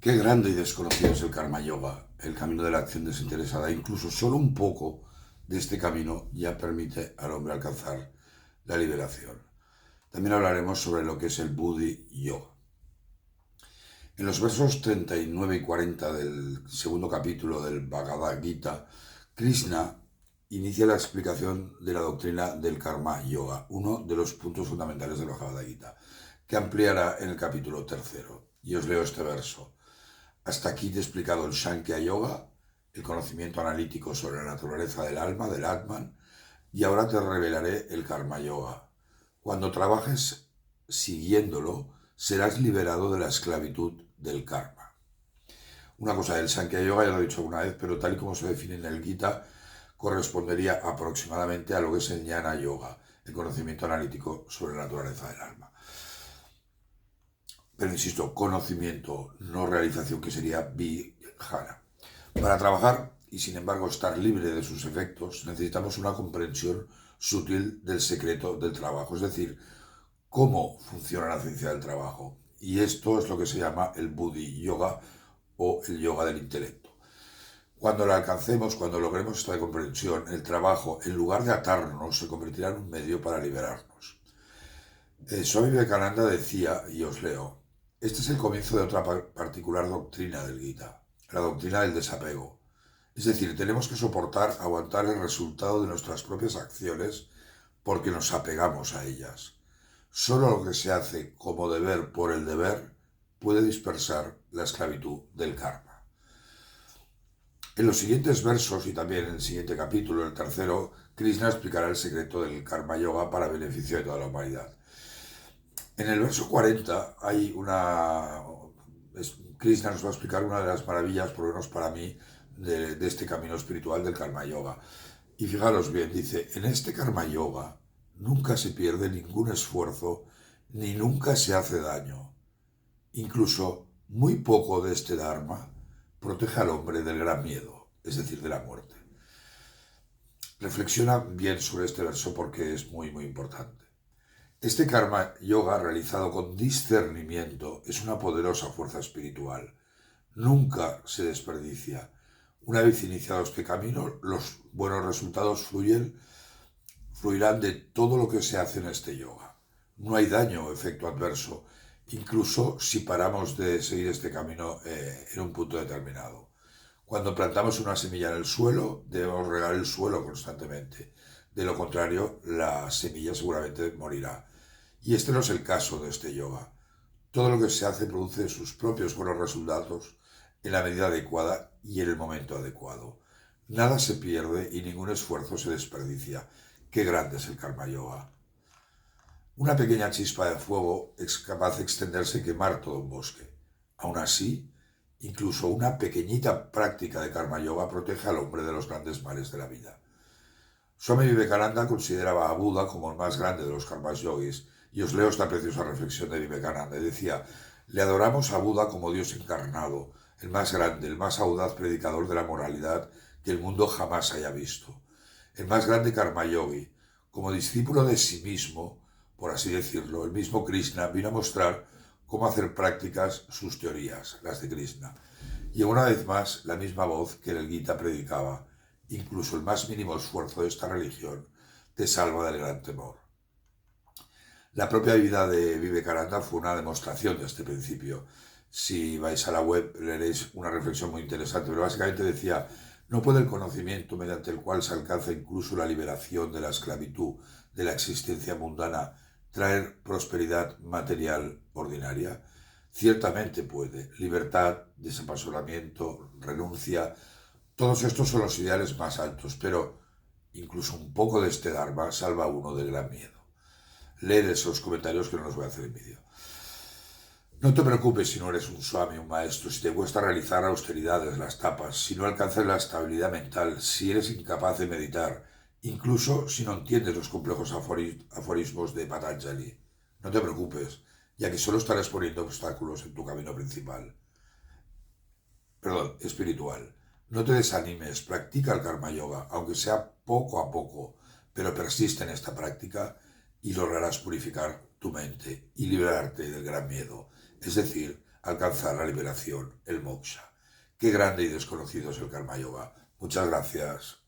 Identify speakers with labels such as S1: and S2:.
S1: Qué grande y desconocido es el Karma Yoga, el camino de la acción desinteresada. Incluso solo un poco de este camino ya permite al hombre alcanzar la liberación. También hablaremos sobre lo que es el Buddhi Yoga. En los versos 39 y 40 del segundo capítulo del Bhagavad Gita, Krishna inicia la explicación de la doctrina del Karma Yoga, uno de los puntos fundamentales del Bhagavad Gita, que ampliará en el capítulo tercero. Y os leo este verso. Hasta aquí te he explicado el Sankhya Yoga, el conocimiento analítico sobre la naturaleza del alma, del Atman, y ahora te revelaré el Karma Yoga. Cuando trabajes siguiéndolo, serás liberado de la esclavitud del karma. Una cosa, el Sankhya Yoga ya lo he dicho alguna vez, pero tal y como se define en el Gita, correspondería aproximadamente a lo que es el Jnana Yoga, el conocimiento analítico sobre la naturaleza del alma. Pero insisto, conocimiento, no realización, que sería Vijnana. Para trabajar y sin embargo estar libre de sus efectos, necesitamos una comprensión sutil del secreto del trabajo, es decir, cómo funciona la ciencia del trabajo. Y esto es lo que se llama el Buddhi Yoga o el yoga del intelecto. Cuando lo alcancemos, cuando logremos esta comprensión, el trabajo, en lugar de atarnos, se convertirá en un medio para liberarnos. Swami Vivekananda decía, y os leo, este es el comienzo de otra particular doctrina del Gita, la doctrina del desapego. Es decir, tenemos que soportar, aguantar el resultado de nuestras propias acciones porque nos apegamos a ellas. Solo lo que se hace como deber por el deber puede dispersar la esclavitud del karma. En los siguientes versos y también en el siguiente capítulo, el tercero, Krishna explicará el secreto del Karma Yoga para beneficio de toda la humanidad. En el verso 40 hay Krishna nos va a explicar una de las maravillas, por lo menos para mí, de este camino espiritual del Karma Yoga. Y fijaros bien, dice, en este Karma Yoga nunca se pierde ningún esfuerzo, ni nunca se hace daño. Incluso muy poco de este Dharma protege al hombre del gran miedo, es decir, de la muerte. Reflexiona bien sobre este verso porque es muy, muy importante. Este Karma Yoga realizado con discernimiento es una poderosa fuerza espiritual. Nunca se desperdicia. Una vez iniciado este camino, los buenos resultados fluirán de todo lo que se hace en este yoga. No hay daño o efecto adverso, incluso si paramos de seguir este camino en un punto determinado. Cuando plantamos una semilla en el suelo, debemos regar el suelo constantemente. De lo contrario, la semilla seguramente morirá. Y este no es el caso de este yoga. Todo lo que se hace produce sus propios buenos resultados en la medida adecuada y en el momento adecuado. Nada se pierde y ningún esfuerzo se desperdicia. Qué grande es el Karma Yoga. Una pequeña chispa de fuego es capaz de extenderse y quemar todo un bosque. Aún así, incluso una pequeñita práctica de Karma Yoga protege al hombre de los grandes males de la vida. Swami Vivekananda consideraba a Buda como el más grande de los karmas yogis, y os leo esta preciosa reflexión de Vivekananda. Y decía, le adoramos a Buda como Dios encarnado, el más grande, el más audaz predicador de la moralidad que el mundo jamás haya visto. El más grande karma yogi, como discípulo de sí mismo, por así decirlo, el mismo Krishna vino a mostrar cómo hacer prácticas sus teorías, las de Krishna. Y una vez más, la misma voz que en el Gita predicaba, incluso el más mínimo esfuerzo de esta religión te salva del gran temor. La propia vida de Vivekananda fue una demostración de este principio. Si vais a la web leeréis una reflexión muy interesante, pero básicamente decía, no puede el conocimiento mediante el cual se alcanza incluso la liberación de la esclavitud de la existencia mundana traer prosperidad material ordinaria. Ciertamente puede. Libertad, desapasionamiento, renuncia, todos estos son los ideales más altos, pero incluso un poco de este Dharma salva a uno del gran miedo. Leer esos comentarios que no los voy a hacer en vídeo. No te preocupes si no eres un swami, un maestro, si te cuesta realizar austeridades, las tapas, si no alcanzas la estabilidad mental, si eres incapaz de meditar, incluso si no entiendes los complejos aforismos de Patanjali. No te preocupes, ya que solo estarás poniendo obstáculos en tu camino espiritual. No te desanimes, practica el Karma Yoga, aunque sea poco a poco, pero persiste en esta práctica y lograrás purificar tu mente y liberarte del gran miedo, es decir, alcanzar la liberación, el moksha. Qué grande y desconocido es el karma yoga. Muchas gracias.